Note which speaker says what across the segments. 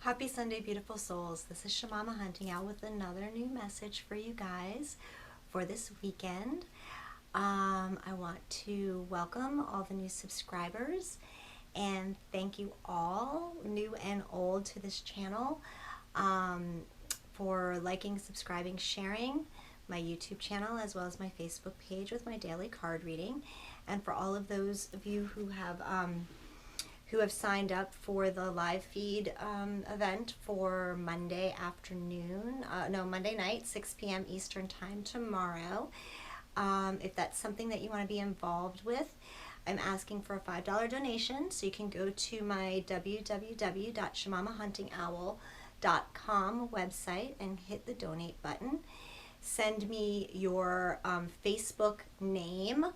Speaker 1: Happy Sunday, beautiful souls. This is Shamama hunting out with another new message for you guys for this weekend. I want to welcome all the new subscribers and thank you all, new and old, to this channel for liking, subscribing, sharing my YouTube channel as well as my Facebook page with my daily card reading, and for all of those of you who have signed up for the live feed event for Monday night, 6 p.m. Eastern Time tomorrow. If that's something that you want to be involved with, I'm asking for a $5 donation, so you can go to my www.shamamahuntingowl.com website and hit the donate button. Send me your Facebook name.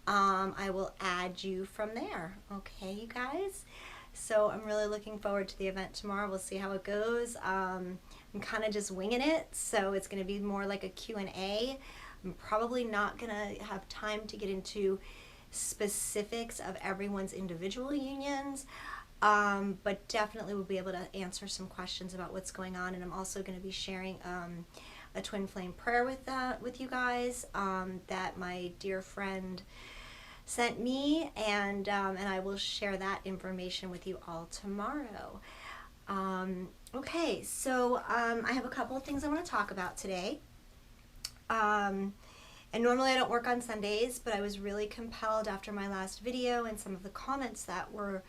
Speaker 1: I will add you from there. Okay, you guys? So I'm really looking forward to the event tomorrow. We'll see how it goes. I'm kind of just winging it, so it's going to be more like a Q&A. I'm probably not going to have time to get into specifics of everyone's individual unions, but definitely we'll be able to answer some questions about what's going on. And I'm also going to be sharing a twin flame prayer with you guys that my dear friend sent me, and I will share that information with you all tomorrow. Okay, so I have a couple of things I want to talk about today. And normally I don't work on Sundays, but I was really compelled after my last video and some of the comments that were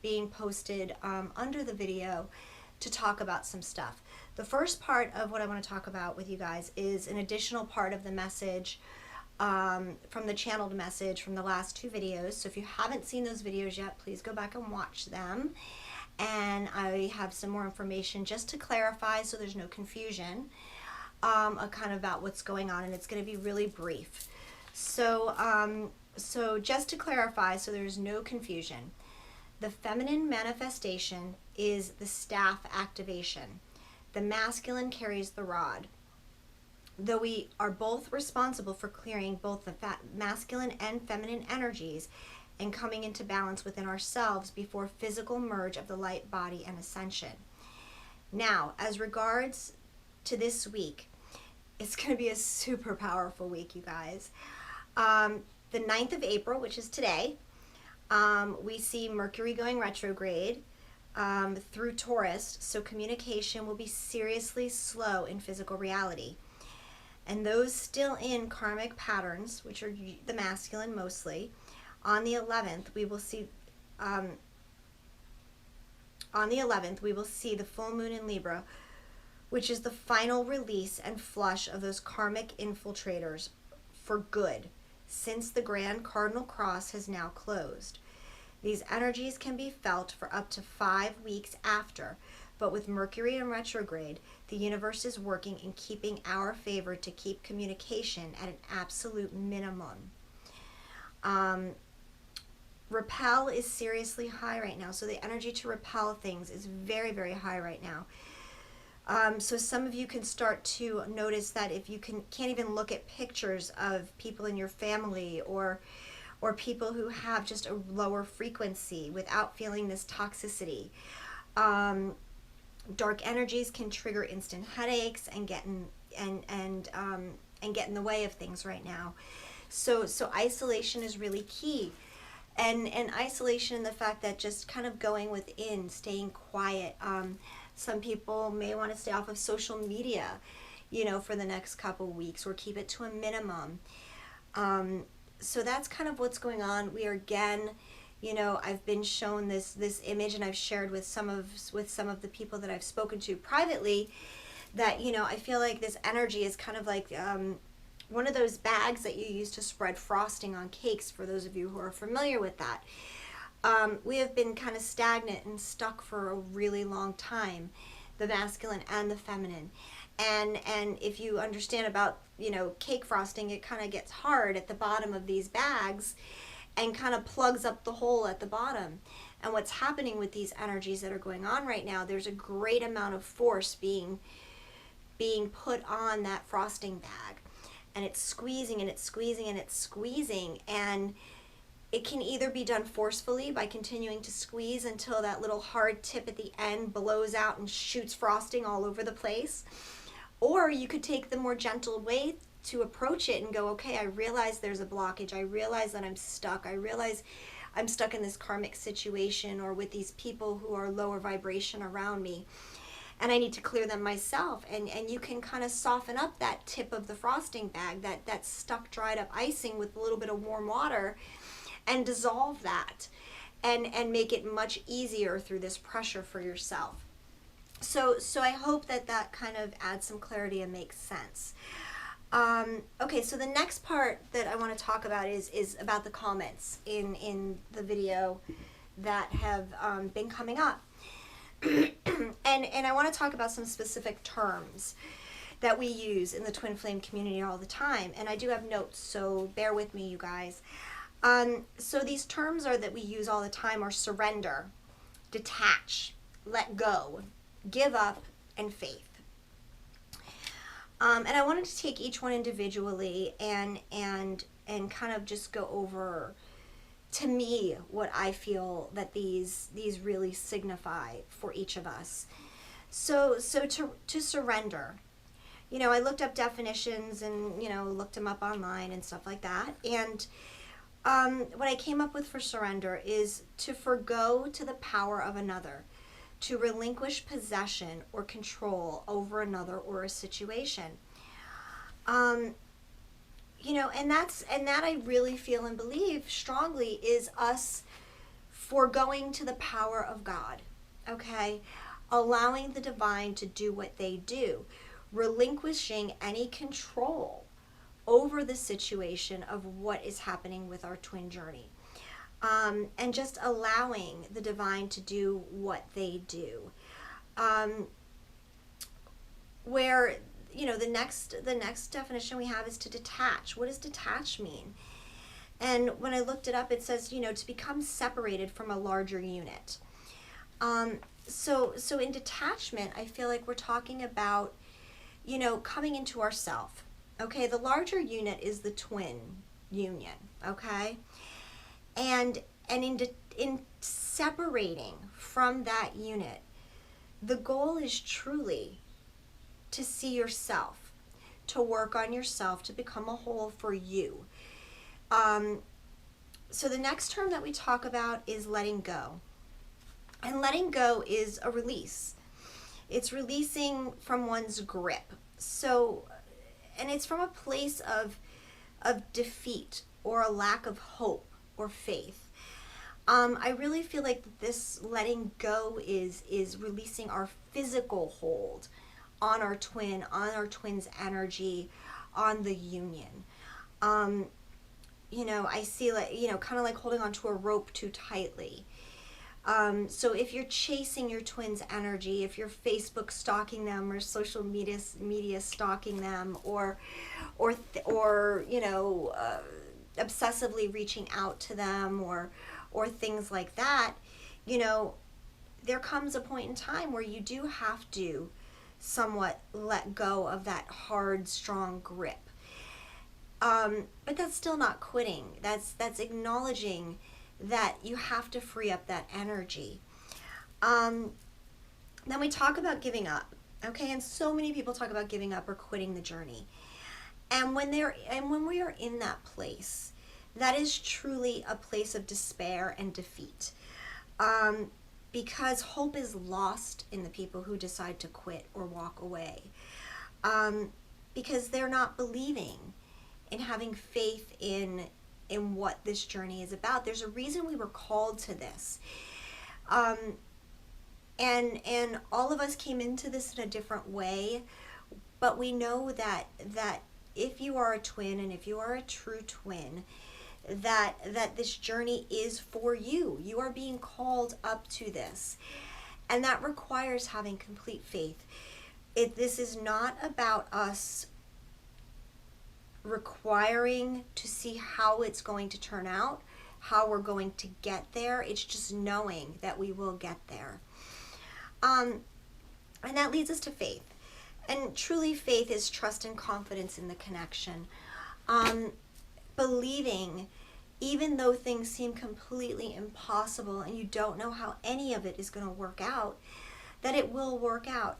Speaker 1: being posted under the video to talk about some stuff. The first part of what I want to talk about with you guys is an additional part of the message from the channeled message from the last two videos. So if you haven't seen those videos yet, please go back and watch them. And I have some more information just to clarify so there's no confusion kind of about what's going on, and it's going to be really brief. So, so just to clarify so there's no confusion, the feminine manifestation is the staff activation. The masculine carries the rod. Though we are both responsible for clearing both the masculine and feminine energies and coming into balance within ourselves before physical merge of the light body and ascension. Now, as regards to this week, it's going to be a super powerful week, you guys. The 9th of April, which is today, we see Mercury going retrograde through Taurus, so communication will be seriously slow in physical reality. And those still in karmic patterns, which are the masculine mostly, on the 11th we will see the full moon in Libra, which is the final release and flush of those karmic infiltrators for good, since the Grand Cardinal Cross has now closed. These energies can be felt for up to 5 weeks after, but with Mercury in retrograde, the universe is working in keeping our favor to keep communication at an absolute minimum. Repel is seriously high right now, so the energy to repel things is very, very high right now. So some of you can start to notice that if you can't even look at pictures of people in your family or people who have just a lower frequency without feeling this toxicity. Dark energies can trigger instant headaches and get in the way of things right now. So isolation is really key. And isolation, the fact that just kind of going within, staying quiet. Some people may want to stay off of social media, for the next couple of weeks, or keep it to a minimum. So that's kind of what's going on. We are again, I've been shown this image, and I've shared with some of the people that I've spoken to privately that, I feel like this energy is kind of like one of those bags that you use to spread frosting on cakes, for those of you who are familiar with that. We have been kind of stagnant and stuck for a really long time, the masculine and the feminine. And if you understand about, cake frosting, it kind of gets hard at the bottom of these bags and kind of plugs up the hole at the bottom. And what's happening with these energies that are going on right now, there's a great amount of force being put on that frosting bag. And it's squeezing and it's squeezing and it's squeezing. And It can either be done forcefully by continuing to squeeze until that little hard tip at the end blows out and shoots frosting all over the place. Or you could take the more gentle way to approach it and go, okay, I realize there's a blockage. I realize that I'm stuck. I realize I'm stuck in this karmic situation or with these people who are lower vibration around me. And I need to clear them myself. And you can kind of soften up that tip of the frosting bag, that stuck, dried up icing with a little bit of warm water, and dissolve that and make it much easier through this pressure for yourself. So I hope that kind of adds some clarity and makes sense. Okay, so the next part that I want to talk about is about the comments in the video that have been coming up. and I want to talk about some specific terms that we use in the Twin Flame community all the time. And I do have notes, so bear with me, you guys. So these terms that we use all the time are surrender, detach, let go, give up, and faith. And I wanted to take each one individually and kind of just go over, to me, what I feel that these really signify for each of us. So to surrender, you know, I looked up definitions and, you know, looked them up online and stuff like that. And what I came up with for surrender is to forgo to the power of another, to relinquish possession or control over another or a situation. You know, and that I really feel and believe strongly is us foregoing to the power of God, okay? Allowing the divine to do what they do, relinquishing any control over the situation of what is happening with our twin journey. And just allowing the divine to do what they do. Where, you know, the next definition we have is to detach. What does detach mean? And when I looked it up, it says, you know, to become separated from a larger unit. So in detachment, I feel like we're talking about, you know, coming into ourself. Okay, the larger unit is the twin union, okay? And in separating from that unit, the goal is truly to see yourself, to work on yourself, to become a whole for you. So the next term that we talk about is letting go. And letting go is a release. It's releasing from one's grip. So, and it's from a place of defeat or a lack of hope or faith. I really feel like this letting go is releasing our physical hold on our twin, on our twin's energy, on the union. You know, I see, like, you know, kind of like holding onto a rope too tightly. So if you're chasing your twin's energy, if you're Facebook stalking them or social media stalking them, or you know, obsessively reaching out to them, or things like that, you know, there comes a point in time where you do have to somewhat let go of that hard, strong grip. But that's still not quitting. That's acknowledging that you have to free up that energy. Then we talk about giving up, okay? And so many people talk about giving up or quitting the journey. And when we are in that place, that is truly a place of despair and defeat. Because hope is lost in the people who decide to quit or walk away. Because they're not believing in having faith in what this journey is about. There's a reason we were called to this. And all of us came into this in a different way, but we know that if you are a twin and if you are a true twin, that this journey is for you. You are being called up to this. And that requires having complete faith. This is not about us requiring to see how it's going to turn out, how we're going to get there. It's just knowing that we will get there. And that leads us to faith. And truly faith is trust and confidence in the connection. Believing even though things seem completely impossible and you don't know how any of it is going to work out, that it will work out.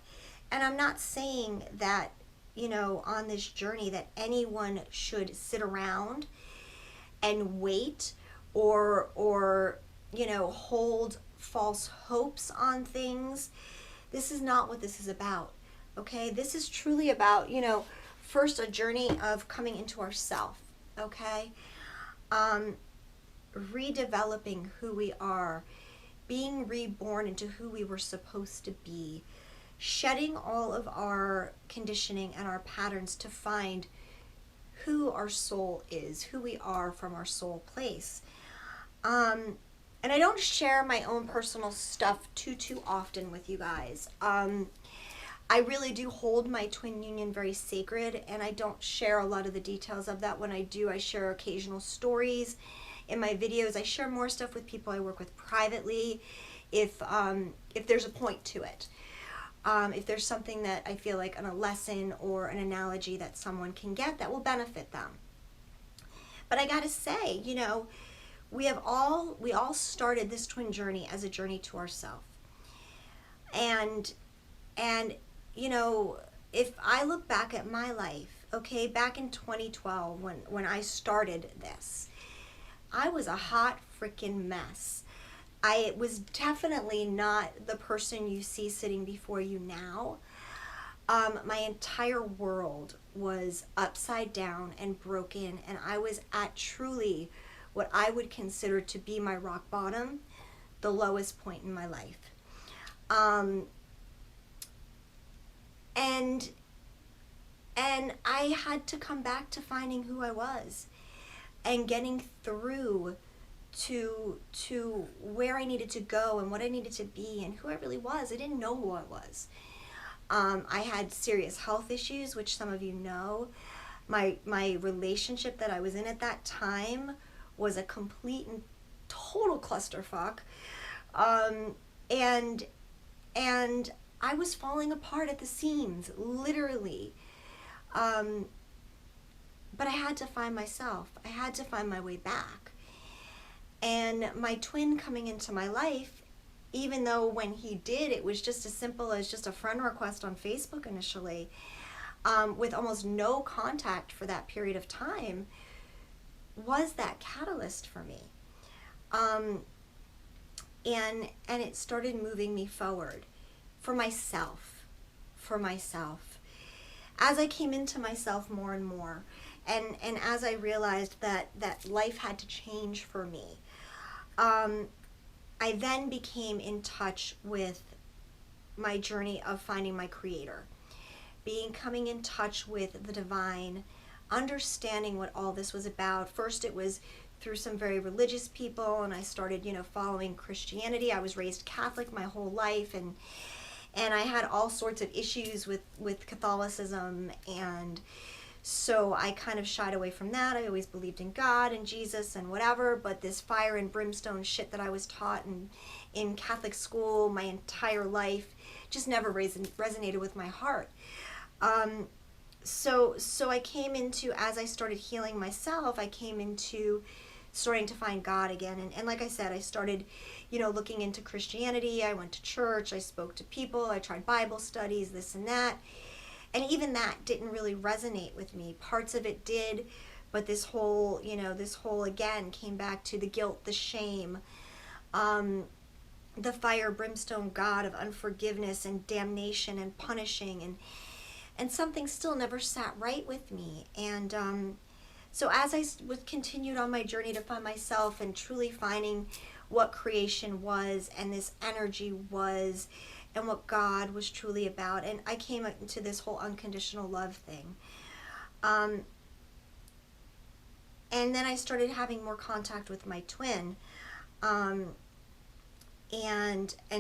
Speaker 1: And I'm not saying that, you know, on this journey that anyone should sit around and wait or you know, hold false hopes on things. This is not what this is about. Okay? This is truly about, you know, first a journey of coming into ourself, okay? Redeveloping who we are, being reborn into who we were supposed to be, shedding all of our conditioning and our patterns to find who our soul is, who we are from our soul place. And I don't share my own personal stuff too often with you guys. I really do hold my twin union very sacred, and I don't share a lot of the details of that. When I do, I share occasional stories in my videos. I share more stuff with people I work with privately if there's a point to it. If there's something that I feel like a lesson or an analogy that someone can get that will benefit them. But I gotta say, you know, we all started this twin journey as a journey to ourselves. And you know, if I look back at my life, okay, back in 2012 when I started this, I was a hot freaking mess. I was definitely not the person you see sitting before you now. My entire world was upside down and broken, and I was at truly what I would consider to be my rock bottom, the lowest point in my life. And I had to come back to finding who I was and getting through to where I needed to go and what I needed to be and who I really was. I didn't know who I was. I had serious health issues, which some of you know. My relationship that I was in at that time was a complete and total clusterfuck. And I was falling apart at the seams, literally. But I had to find myself. I had to find my way back. And my twin coming into my life, even though when he did, it was just as simple as just a friend request on Facebook initially, with almost no contact for that period of time, was that catalyst for me. And it started moving me forward for myself. As I came into myself more and more, and as I realized that life had to change for me, I then became in touch with my journey of finding my creator, coming in touch with the divine, understanding what all this was about. First, it was through some very religious people, and I started, you know, following Christianity. I was raised Catholic my whole life, and I had all sorts of issues with Catholicism, and so I kind of shied away from that. I always believed in God and Jesus and whatever, but this fire and brimstone shit that I was taught in Catholic school my entire life just never resonated with my heart. So I came into, as I started healing myself, I came into starting to find God again. And like I said, I started, you know, looking into Christianity. I went to church, I spoke to people, I tried Bible studies, this and that. And even that didn't really resonate with me. Parts of it did, but this whole again came back to the guilt, the shame, the fire, brimstone God of unforgiveness and damnation and punishing, and something still never sat right with me. And so as I continued on my journey to find myself and truly finding what creation was and this energy was, and what God was truly about. And I came into this whole unconditional love thing. And then I started having more contact with my twin, and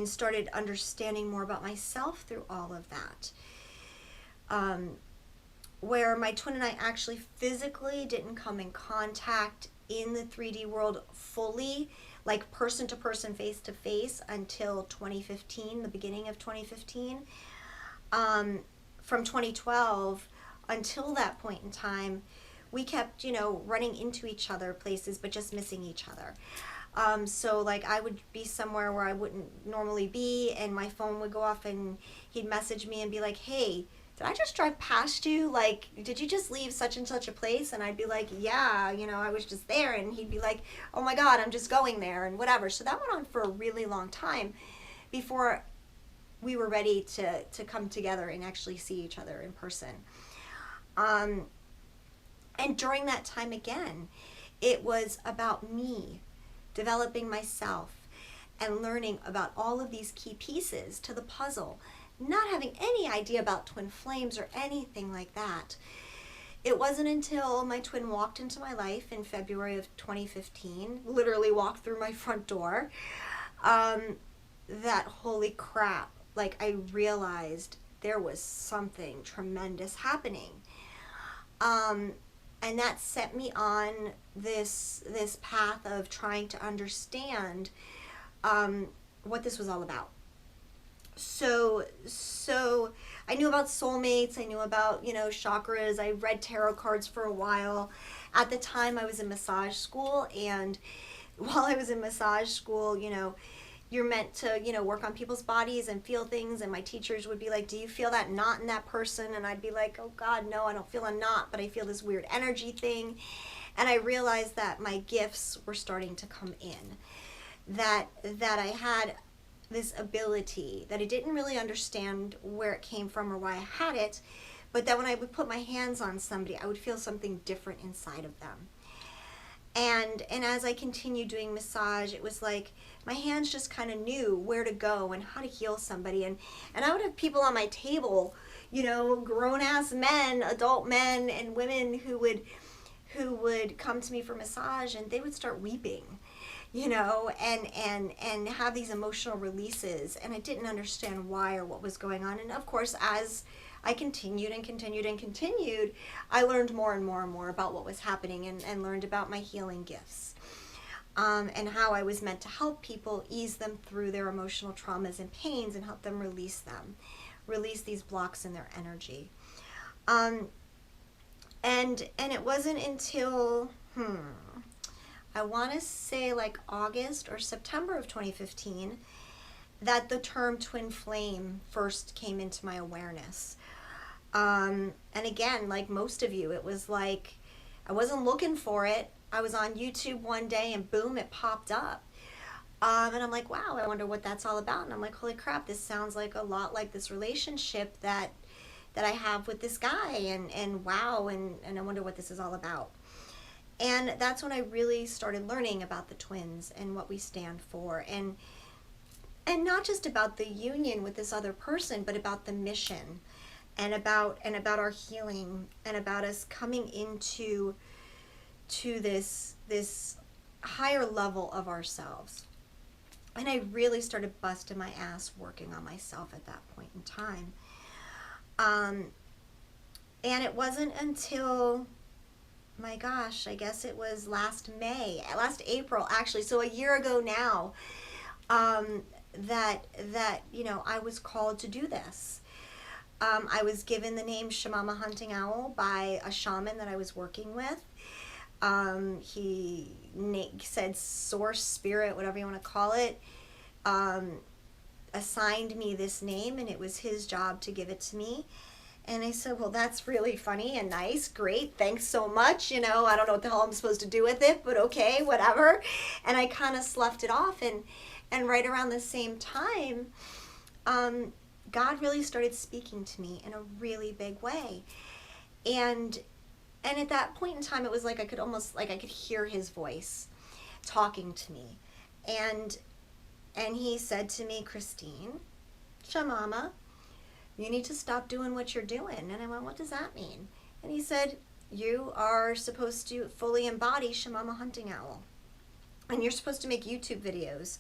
Speaker 1: started understanding more about myself through all of that. Where my twin and I actually physically didn't come in contact in the 3D world fully, like person to person, face to face, until 2015, the beginning of 2015. From 2012 until that point in time, we kept, you know, running into each other places, but just missing each other. So like I would be somewhere where I wouldn't normally be, and my phone would go off, and he'd message me and be like, hey, did I just drive past you? Like, did you just leave such and such a place? And I'd be like, yeah, you know, I was just there. And he'd be like, oh my God, I'm just going there, and whatever. So that went on for a really long time before we were ready to come together and actually see each other in person. And during that time again, it was about me developing myself and learning about all of these key pieces to the puzzle, not having any idea about twin flames or anything like that. It wasn't until my twin walked into my life in February of 2015, literally walked through my front door, that holy crap, like I realized there was something tremendous happening. And that set me on this path of trying to understand what this was all about. So I knew about soulmates, I knew about, you know, chakras, I read tarot cards for a while. At the time I was in massage school, and while I was in massage school, you know, you're meant to, you know, work on people's bodies and feel things, and my teachers would be like, do you feel that knot in that person? And I'd be like, oh God, no, I don't feel a knot, but I feel this weird energy thing. And I realized that my gifts were starting to come in, that I had this ability that I didn't really understand where it came from or why I had it, but that when I would put my hands on somebody, I would feel something different inside of them. And as I continued doing massage, it was like my hands just kind of knew where to go and how to heal somebody. And I would have people on my table, you know, grown-ass men, adult men and women who would come to me for massage, and they would start weeping, you know, and have these emotional releases. And I didn't understand why or what was going on. And of course, as I continued, I learned more and more and more about what was happening, and learned about my healing gifts, and how I was meant to help people ease them through their emotional traumas and pains and help them release these blocks in their energy. And it wasn't until, I want to say like August or September of 2015 that the term twin flame first came into my awareness. And again, like most of you, it was like I wasn't looking for it. I was on YouTube one day and boom, it popped up. And I'm like, wow, I wonder what that's all about. And I'm like, holy crap, this sounds like a lot like this relationship that I have with this guy, and wow, and I wonder what this is all about. And that's when I really started learning about the twins and what we stand for, and not just about the union with this other person, but about the mission, and about our healing, and about us coming into this higher level of ourselves. And I really started busting my ass working on myself at that point in time. And it wasn't until, my gosh, I guess it was last April actually, so a year ago now, that you know, I was called to do this. I was given the name Shamama Hunting Owl by a shaman that I was working with. He said source, spirit, whatever you want to call it, assigned me this name, and it was his job to give it to me. And I said, well, that's really funny and nice, great, thanks so much, you know, I don't know what the hell I'm supposed to do with it, but okay, whatever. And I kind of sloughed it off, and right around the same time, God really started speaking to me in a really big way. And at that point in time, it was like I could hear his voice talking to me. And he said to me, Christine, Shamama, you need to stop doing what you're doing. And I went, what does that mean? And he said, you are supposed to fully embody Shamama Hunting Owl, and you're supposed to make YouTube videos.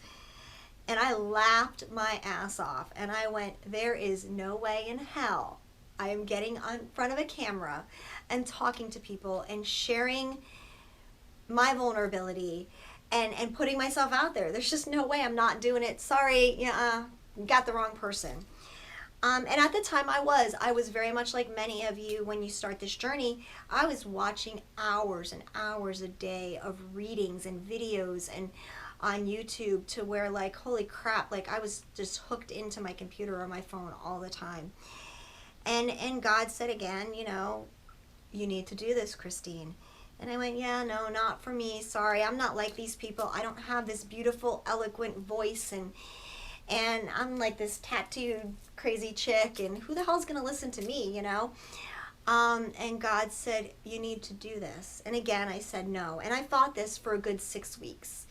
Speaker 1: And I laughed my ass off, and I went, there is no way in hell I am getting in front of a camera and talking to people and sharing my vulnerability and putting myself out there. There's just no way I'm not doing it. Sorry, got the wrong person. And at the time I was very much like many of you when you start this journey. I was watching hours and hours a day of readings and videos and on YouTube, to where, like, holy crap, like I was just hooked into my computer or my phone all the time. And God said again, you know, you need to do this, Christine. And I went, yeah, no, not for me. Sorry, I'm not like these people. I don't have this beautiful, eloquent voice, and I'm like this tattooed, crazy chick, and who the hell's gonna listen to me, you know? And God said, you need to do this. And again, I said no. And I fought this for a good 6 weeks,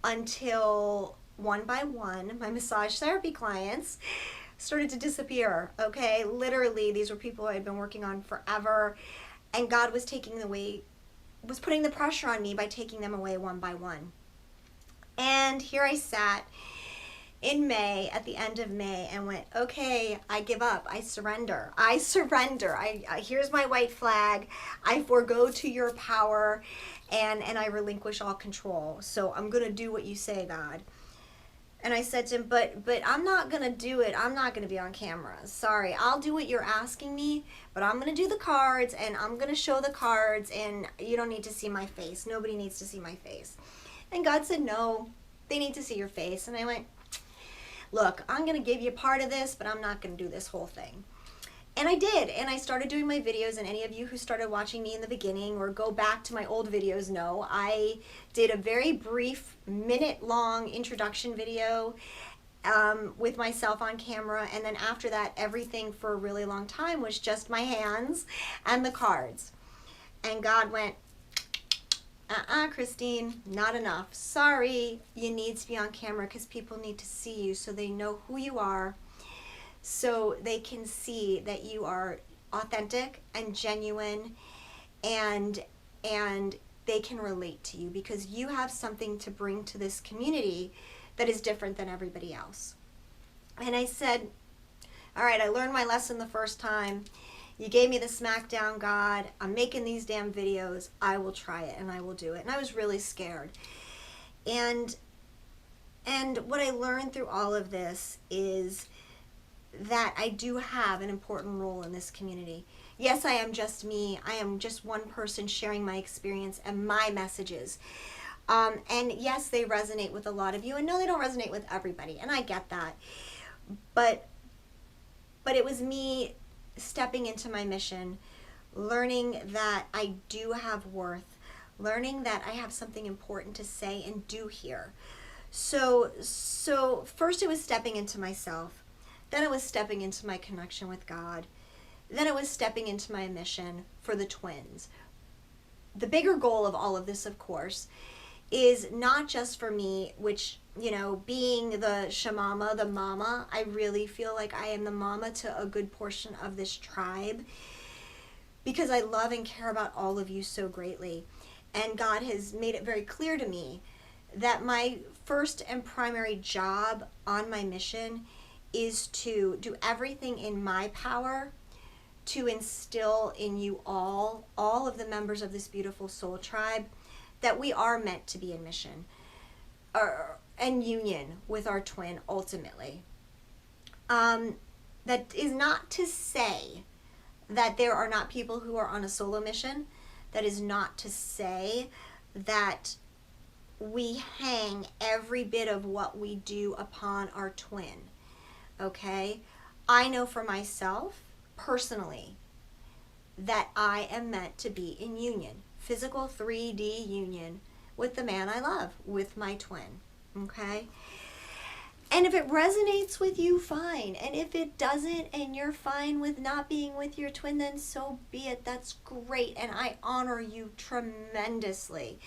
Speaker 1: until one by one, my massage therapy clients started to disappear. Okay, literally, these were people I had been working on forever, and God was was putting the pressure on me by taking them away one by one. And here I sat in May, at the end of May, and went, okay, I give up. I surrender. I surrender. Here's my white flag. I forego to your power, and I relinquish all control. So I'm going to do what you say, God. And I said to him, but I'm not going to do it. I'm not going to be on camera. Sorry. I'll do what you're asking me, but I'm going to do the cards, and I'm going to show the cards, and you don't need to see my face. Nobody needs to see my face. And God said, no, they need to see your face. And I went, look, I'm going to give you part of this, but I'm not going to do this whole thing. And I did, and I started doing my videos, and any of you who started watching me in the beginning or go back to my old videos know I did a very brief, minute-long introduction video with myself on camera, and then after that, everything for a really long time was just my hands and the cards. And God went, Christine, not enough. Sorry, you need to be on camera because people need to see you so they know who you are, so they can see that you are authentic and genuine, and they can relate to you because you have something to bring to this community that is different than everybody else. And I said, all right, I learned my lesson the first time. You gave me the smackdown, God. I'm making these damn videos. I will try it, and I will do it. And I was really scared. And what I learned through all of this is that I do have an important role in this community. Yes, I am just me. I am just one person sharing my experience and my messages. And yes, they resonate with a lot of you. And no, they don't resonate with everybody. And I get that. But it was me stepping into my mission, learning that I do have worth, learning that I have something important to say and do here. So first it was stepping into myself. Then it was stepping into my connection with God. Then it was stepping into my mission for the twins. The bigger goal of all of this, of course, is not just for me, which, you know, being the Shamama, the mama, I really feel like I am the mama to a good portion of this tribe, because I love and care about all of you so greatly. And God has made it very clear to me that my first and primary job on my mission is to do everything in my power to instill in you all of the members of this beautiful soul tribe, that we are meant to be in mission and union with our twin ultimately. That is not to say that there are not people who are on a solo mission. That is not to say that we hang every bit of what we do upon our twin. Okay? I know for myself, personally, that I am meant to be in union. Physical 3D union with the man I love, with my twin. Okay? And if it resonates with you, fine. And if it doesn't, and you're fine with not being with your twin, then so be it. That's great. And I honor you tremendously.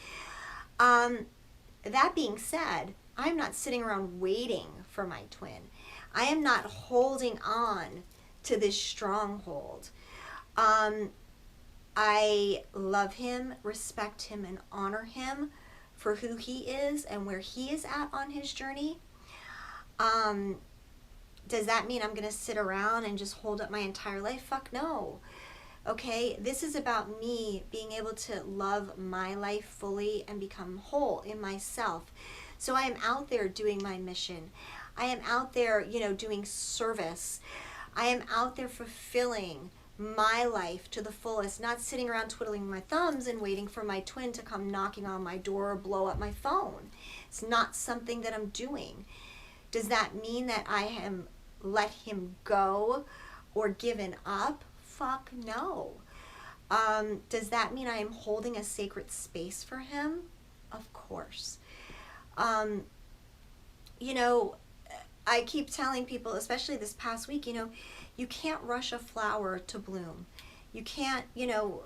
Speaker 1: That being said, I'm not sitting around waiting for my twin. I am not holding on to this stronghold. I love him, respect him, and honor him for who he is and where he is at on his journey. Does that mean I'm going to sit around and just hold up my entire life? Fuck no. Okay, this is about me being able to love my life fully and become whole in myself. So I am out there doing my mission. I am out there, you know, doing service. I am out there fulfilling my life to the fullest, not sitting around twiddling my thumbs and waiting for my twin to come knocking on my door or blow up my phone. It's not something that I'm doing. Does that mean that I am let him go or given up? Fuck no. Does that mean I am holding a sacred space for him? Of course. You know, I keep telling people, especially this past week, you know, you can't rush a flower to bloom. You can't, you know,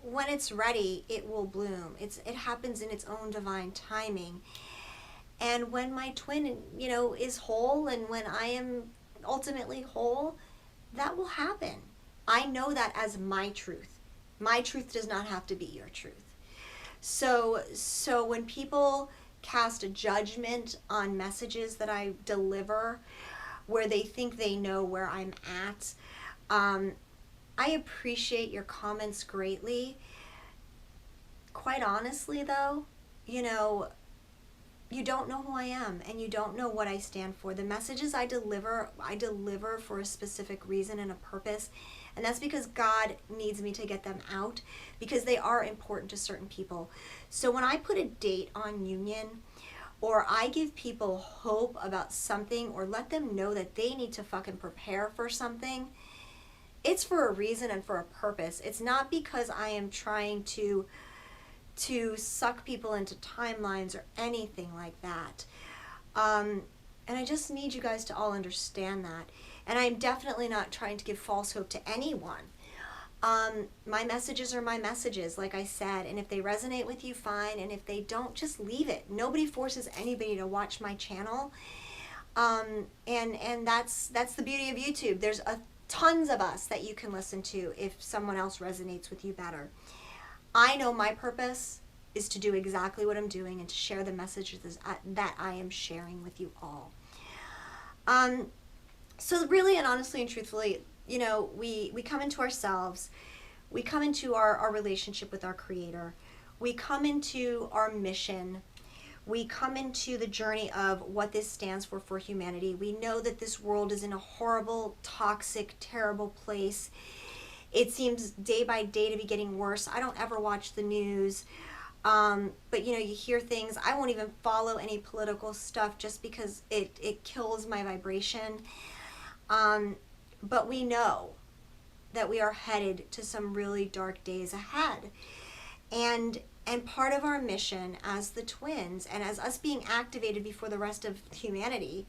Speaker 1: when it's ready, it will bloom. It happens in its own divine timing. And when my twin, you know, is whole, and when I am ultimately whole, that will happen. I know that as my truth. My truth does not have to be your truth. So when people cast a judgment on messages that I deliver, where they think they know where I'm at, I appreciate your comments greatly. Quite honestly, though, you know, you don't know who I am, and you don't know what I stand for. The messages I deliver for a specific reason and a purpose, and that's because God needs me to get them out, because they are important to certain people. So when I put a date on union, or I give people hope about something, or let them know that they need to fucking prepare for something, it's for a reason and for a purpose. It's not because I am trying to suck people into timelines or anything like that. And I just need you guys to all understand that. And I'm definitely not trying to give false hope to anyone. My messages are my messages, like I said, and if they resonate with you, fine, and if they don't, just leave it. Nobody forces anybody to watch my channel. And that's the beauty of YouTube. There's tons of us that you can listen to if someone else resonates with you better. I know my purpose is to do exactly what I'm doing and to share the messages that I am sharing with you all. So really and honestly and truthfully, you know, we come into ourselves, we come into our relationship with our Creator, we come into our mission, we come into the journey of what this stands for humanity. We know that this world is in a horrible, toxic, terrible place. It seems day by day to be getting worse. I don't ever watch the news. But you know, you hear things. I won't even follow any political stuff just because it kills my vibration. But we know that we are headed to some really dark days ahead. And part of our mission as the twins, and as us being activated before the rest of humanity,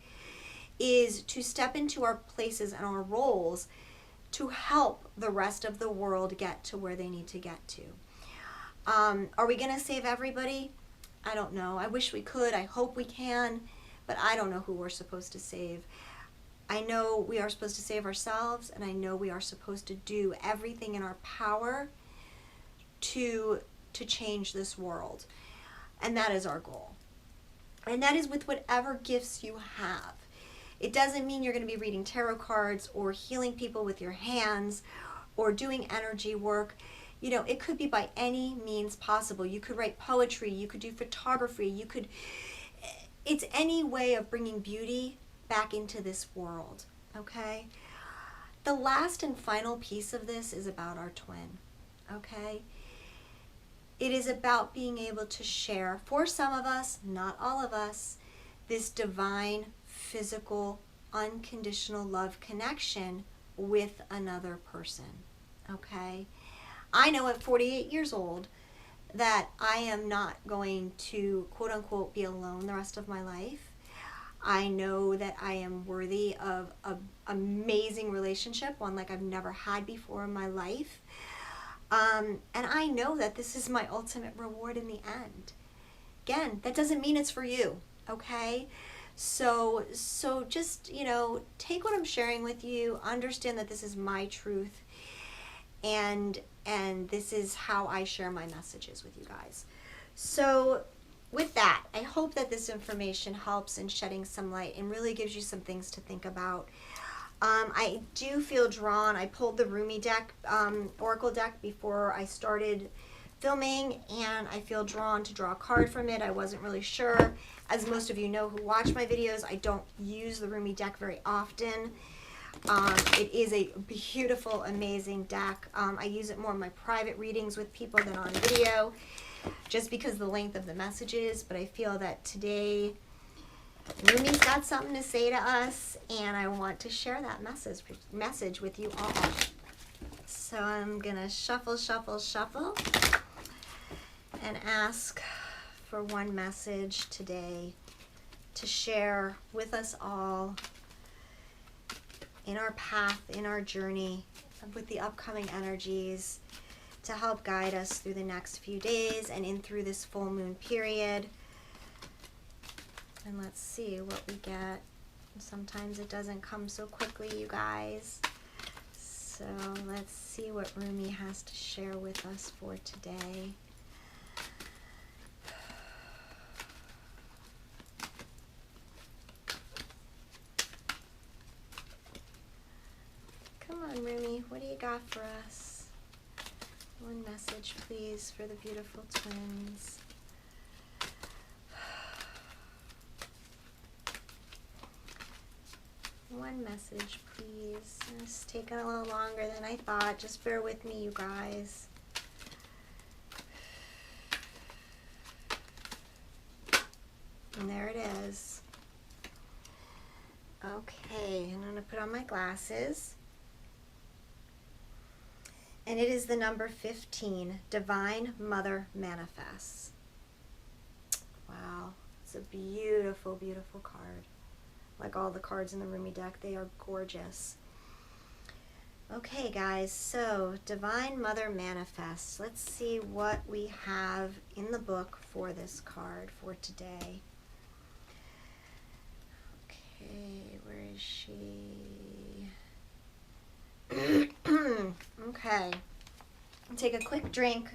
Speaker 1: is to step into our places and our roles to help the rest of the world get to where they need to get to. Are we going to save everybody? I don't know. I wish we could. I hope we can. But I don't know who we're supposed to save. I know we are supposed to save ourselves, and I know we are supposed to do everything in our power to change this world. And that is our goal. And that is with whatever gifts you have. It doesn't mean you're going to be reading tarot cards or healing people with your hands or doing energy work. You know, it could be by any means possible. You could write poetry, you could do photography, it's any way of bringing beauty back into this world, okay? The last and final piece of this is about our twin, okay? It is about being able to share, for some of us, not all of us, this divine, physical, unconditional love connection with another person, okay? I know at 48 years old that I am not going to, quote unquote, be alone the rest of my life. I know that I am worthy of an amazing relationship, one like I've never had before in my life. And I know that this is my ultimate reward in the end. Again, that doesn't mean it's for you, okay? So just, you know, take what I'm sharing with you, understand that this is my truth, and this is how I share my messages with you guys. So with that, I hope that this information helps in shedding some light and really gives you some things to think about. I do feel drawn. I pulled the Rumi deck, Oracle deck, before I started filming, and I feel drawn to draw a card from it. I wasn't really sure. As most of you know who watch my videos, I don't use the Rumi deck very often. It is a beautiful, amazing deck. I use it more in my private readings with people than on video, just because of the length of the messages, but I feel that today Rumi's got something to say to us, and I want to share that message with you all. So I'm gonna shuffle, shuffle, shuffle, and ask for one message today to share with us all in our path, in our journey, with the upcoming energies, to help guide us through the next few days and in through this full moon period. And let's see what we get. Sometimes it doesn't come so quickly, you guys. So let's see what Rumi has to share with us for today. Come on, Rumi, what do you got for us? One message, please, for the beautiful twins. One message, please. It's taking a little longer than I thought. Just bear with me, you guys. And there it is. Okay, I'm going to put on my glasses. And it is the number 15, Divine Mother Manifests. Wow, it's a beautiful, beautiful card. Like all the cards in the Rumi deck, they are gorgeous. Okay, guys, so Divine Mother Manifests. Let's see what we have in the book for this card for today. Okay, where is she? Okay, take a quick drink.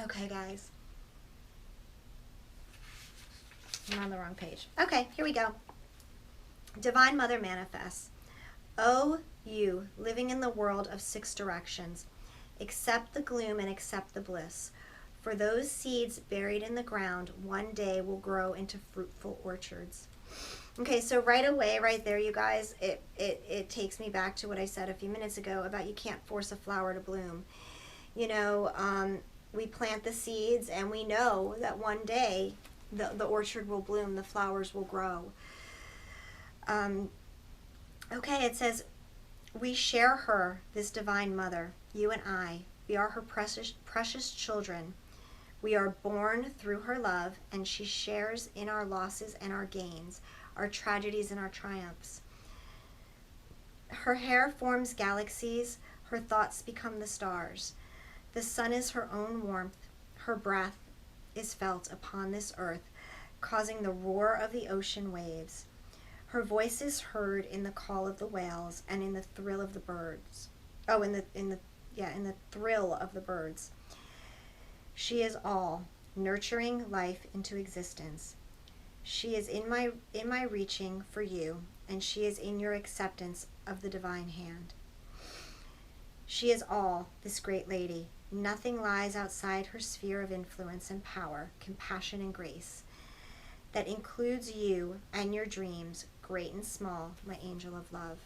Speaker 1: Okay, guys. I'm on the wrong page. Okay, here we go. Divine Mother Manifests. Oh, you, living in the world of 6 directions, accept the gloom and accept the bliss. For those seeds buried in the ground one day will grow into fruitful orchards. Okay, so right away, right there, you guys, it takes me back to what I said a few minutes ago about you can't force a flower to bloom. You know, we plant the seeds and we know that one day the orchard will bloom, the flowers will grow. Okay, it says, we share her, this Divine Mother, you and I. We are her precious children. We are born through her love, and she shares in our losses and our gains, our tragedies and our triumphs. Her hair forms galaxies, her thoughts become the stars. The sun is her own warmth, her breath is felt upon this earth, causing the roar of the ocean waves. Her voice is heard in the call of the whales and in the thrill of the birds. Oh, in the thrill of the birds. She is all, nurturing life into existence. She is in my reaching for you, and she is in your acceptance of the divine hand. She is all, this great lady. Nothing lies outside her sphere of influence and power, compassion and grace. That includes you and your dreams, great and small, my angel of love.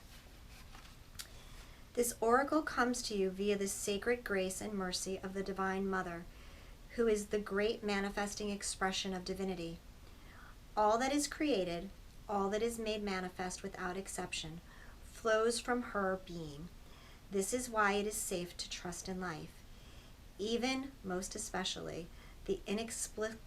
Speaker 1: This oracle comes to you via the sacred grace and mercy of the Divine Mother, who is the great manifesting expression of divinity. All that is created, all that is made manifest without exception, flows from her being. This is why it is safe to trust in life. Even, most especially, the inexplicable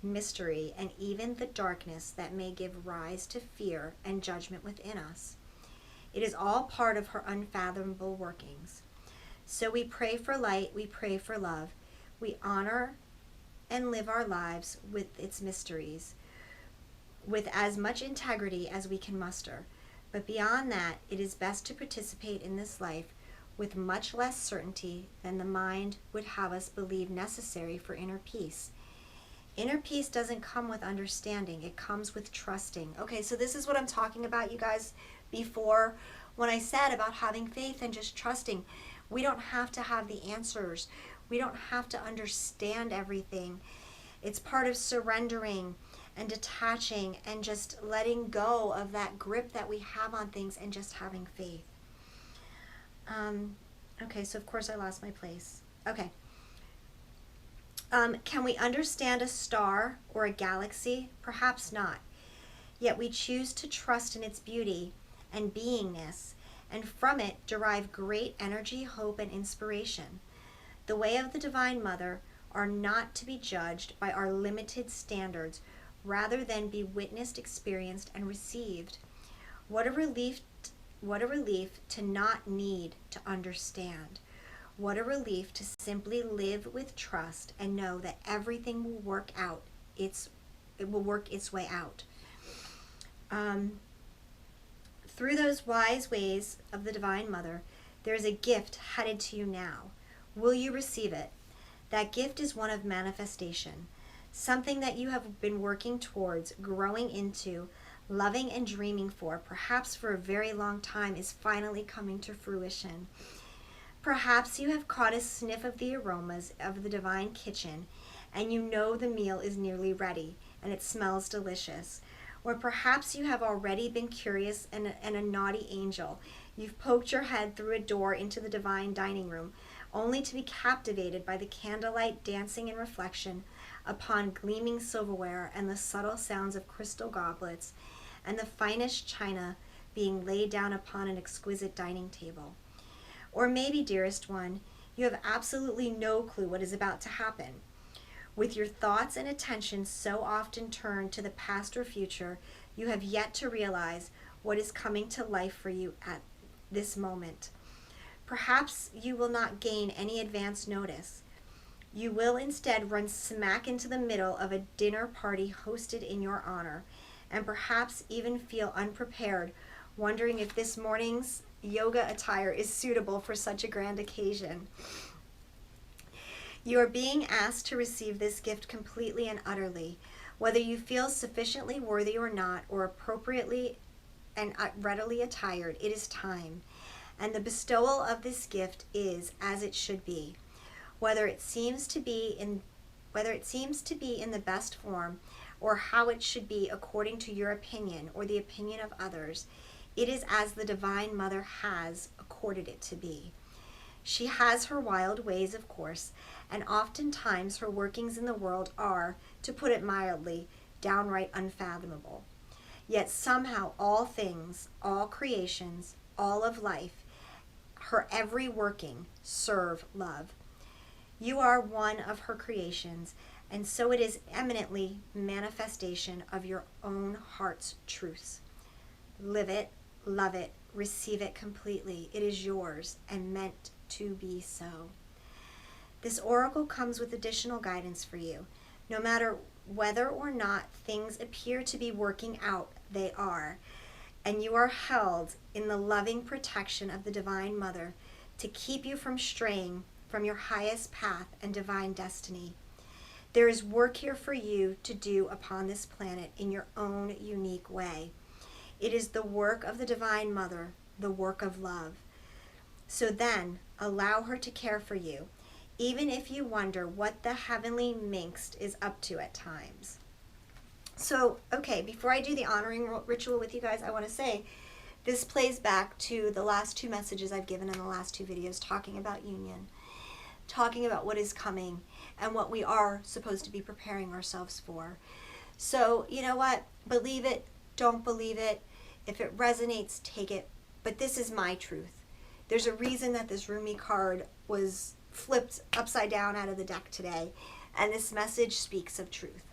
Speaker 1: mystery and even the darkness that may give rise to fear and judgment within us. It is all part of her unfathomable workings. So we pray for light, we pray for love. We honor and live our lives with its mysteries, with as much integrity as we can muster. But beyond that, it is best to participate in this life with much less certainty than the mind would have us believe necessary for inner peace. Inner peace doesn't come with understanding, it comes with trusting. Okay, so this is what I'm talking about, you guys, before when I said about having faith and just trusting. We don't have to have the answers. We don't have to understand everything. It's part of surrendering and detaching and just letting go of that grip that we have on things and just having faith. Okay, so of course I lost my place. Okay. Can we understand a star or a galaxy? Perhaps not. Yet we choose to trust in its beauty and beingness, and from it derive great energy, hope, and inspiration. The way of the Divine Mother are not to be judged by our limited standards, rather than be witnessed, experienced, and received. What a relief to not need to understand. What a relief to simply live with trust and know that everything will work out. It will work its way out. Through those wise ways of the Divine Mother, there is a gift headed to you now. Will you receive it? That gift is one of manifestation, something that you have been working towards, growing into, loving and dreaming for, perhaps for a very long time, is finally coming to fruition. Perhaps you have caught a sniff of the aromas of the divine kitchen, and you know the meal is nearly ready, and it smells delicious. Or perhaps you have already been curious and a naughty angel. You've poked your head through a door into the divine dining room, only to be captivated by the candlelight dancing in reflection upon gleaming silverware and the subtle sounds of crystal goblets and the finest china being laid down upon an exquisite dining table. Or maybe, dearest one, you have absolutely no clue what is about to happen. With your thoughts and attention so often turned to the past or future, you have yet to realize what is coming to life for you at this moment. Perhaps you will not gain any advance notice. You will instead run smack into the middle of a dinner party hosted in your honor, and perhaps even feel unprepared, wondering if this morning's yoga attire is suitable for such a grand occasion. You are being asked to receive this gift completely and utterly. Whether you feel sufficiently worthy or not, or appropriately and readily attired, it is time. And the bestowal of this gift is as it should be. Whether it seems to be in the best form, or how it should be according to your opinion or the opinion of others, it is as the Divine Mother has accorded it to be. She has her wild ways, of course, and oftentimes her workings in the world are, to put it mildly, downright unfathomable. Yet somehow all things, all creations, all of life, her every working, serve love. You are one of her creations, and so it is eminently manifestation of your own heart's truths. Live it, love it, receive it completely. It is yours and meant to be so. This oracle comes with additional guidance for you. No matter whether or not things appear to be working out, they are. And you are held in the loving protection of the Divine Mother to keep you from straying from your highest path and divine destiny. There is work here for you to do upon this planet in your own unique way. It is the work of the Divine Mother, the work of love. So then, allow her to care for you, even if you wonder what the heavenly minx is up to at times. So, okay, before I do the honoring ritual with you guys, I want to say this plays back to the last two messages I've given in the last two videos talking about union, talking about what is coming and what we are supposed to be preparing ourselves for. So, you know what? Believe it, don't believe it. If it resonates, take it. But this is my truth. There's a reason that this Rumi card was flipped upside down out of the deck today, and this message speaks of truth.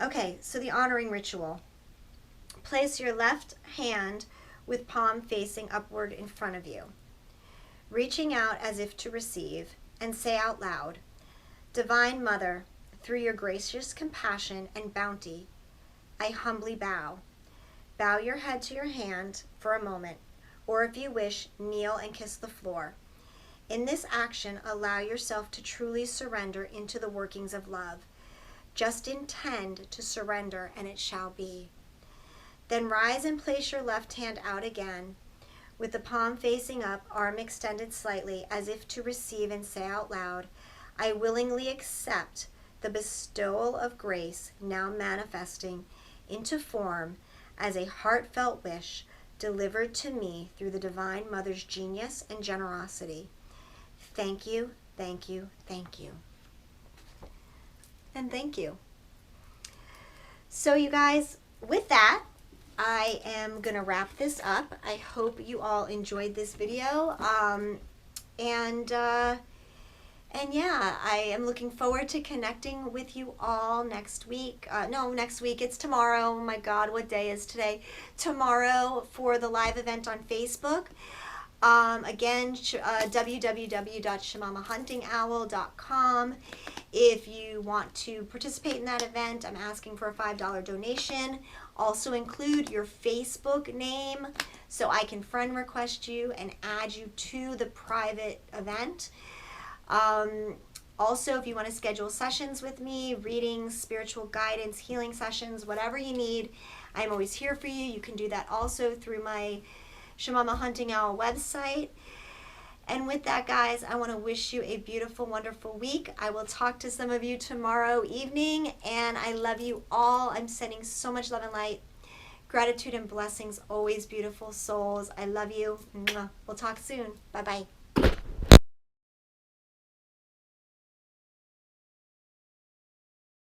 Speaker 1: Okay, so the honoring ritual. Place your left hand with palm facing upward in front of you, reaching out as if to receive, and say out loud, Divine Mother, through your gracious compassion and bounty, I humbly bow. Bow your head to your hand for a moment, or if you wish, kneel and kiss the floor. In this action, allow yourself to truly surrender into the workings of love. Just intend to surrender, and it shall be. Then rise and place your left hand out again, with the palm facing up, arm extended slightly, as if to receive, and say out loud, I willingly accept the bestowal of grace now manifesting into form as a heartfelt wish delivered to me through the Divine Mother's genius and generosity. Thank you, thank you, thank you. And thank you. So you guys, with that, I am going to wrap this up. I hope you all enjoyed this video. And yeah, I am looking forward to connecting with you all next week. No, next week. It's tomorrow. Oh my God, what day is today? Tomorrow for the live event on Facebook. Again, www.shamamahuntingowl.com. If you want to participate in that event, I'm asking for a $5 donation. Also include your Facebook name so I can friend request you and add you to the private event. Also, if you want to schedule sessions with me, readings, spiritual guidance, healing sessions, whatever you need, I'm always here for you. You can do that also through my Shamama Hunting Owl website. And with that, guys, I want to wish you a beautiful, wonderful week. I will talk to some of you tomorrow evening, and I love you all. I'm sending so much love and light. Gratitude and blessings, always beautiful souls. I love you. We'll talk soon. Bye-bye.